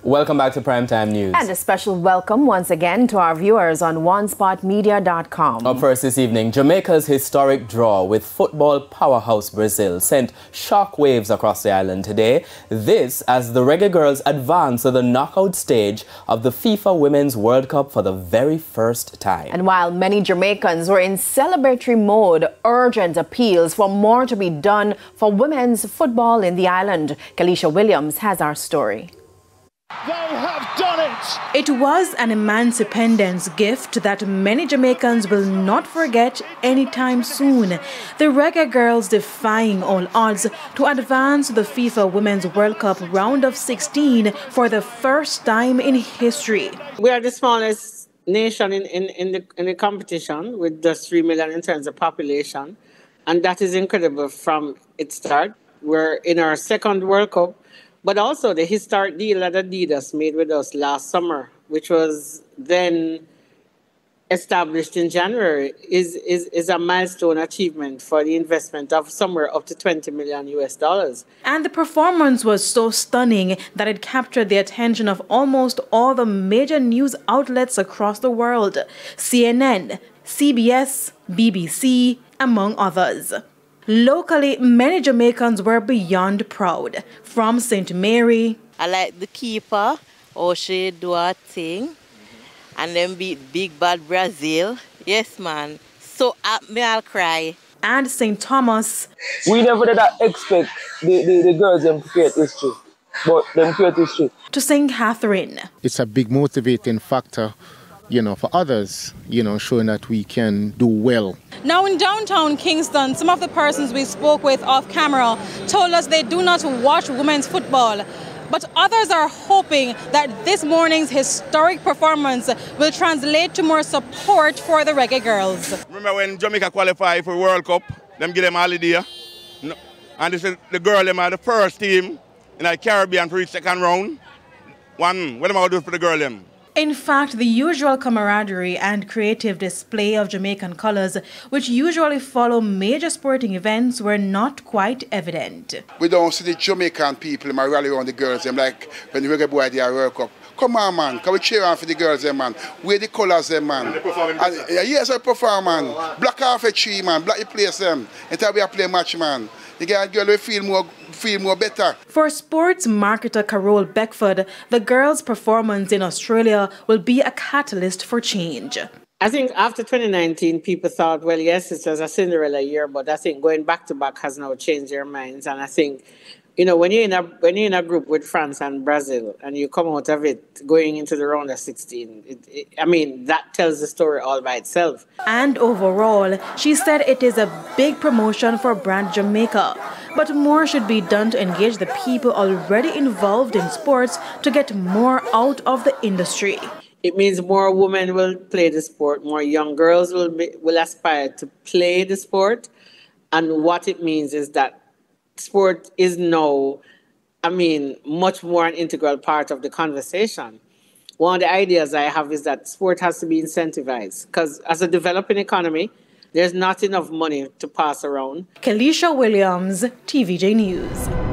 Welcome back to Primetime News. And a special welcome once again to our viewers on onespotmedia.com. Up first this evening, Jamaica's historic draw with football powerhouse Brazil sent shockwaves across the island today. This as the Reggae Girlz advance to the knockout stage of the FIFA Women's World Cup for the very first time. And while many Jamaicans were in celebratory mode, urgent appeals for more to be done for women's football in the island. Kalisha Williams has our story. They have done it! It was an emancipendence gift that many Jamaicans will not forget anytime soon. The Reggae Girlz defying all odds to advance to the FIFA Women's World Cup round of 16 for the first time in history. We are the smallest nation in the competition with just 3 million in terms of population. And that is incredible from its start. We're in our second World Cup. But also the historic deal that Adidas made with us last summer, which was then established in January, is a milestone achievement for the investment of somewhere up to $20 million US. And the performance was so stunning that it captured the attention of almost all the major news outlets across the world. CNN, CBS, BBC, among others. Locally, many Jamaicans were beyond proud. From St. Mary. I like the keeper, how she do her thing. And then beat big bad Brazil. Yes, man. So I'll cry. And St. Thomas. We never did expect the girls to create history, but them create history. To St. Catherine. It's a big motivating factor, for others, showing that we can do well. Now in downtown Kingston, some of the persons we spoke with off camera told us they do not watch women's football. But others are hoping that this morning's historic performance will translate to more support for the Reggae Girlz. Remember when Jamaica qualified for World Cup, them give them a holiday. And this is the girl, them are the first team in the Caribbean for reach second round. What am I going to do for the girl, them? In fact, the usual camaraderie and creative display of Jamaican colours, which usually follow major sporting events, were not quite evident. We don't see the Jamaican people rally around the girls, like when the Reggae boy they are World Cup. Come on, man, can we cheer on for the girls, man? Wear the colours, man. Yes, I perform, man. Black half a tree, man. Black the place, them. Until we play match, man. The girl will feel more better. For sports marketer Carol Beckford, the girls' performance in Australia will be a catalyst for change. I think after 2019, people thought, well, yes, it was a Cinderella year, but I think going back to back has now changed their minds. And I think, when you're in a group with France and Brazil and you come out of it going into the round of 16, that tells the story all by itself. And overall, she said it is a big promotion for brand Jamaica. But more should be done to engage the people already involved in sports to get more out of the industry. It means more women will play the sport, more young girls will aspire to play the sport. And what it means is that sport is now, much more an integral part of the conversation. One of the ideas I have is that sport has to be incentivized because as a developing economy, there's not enough money to pass around. Kalisha Williams, TVJ News.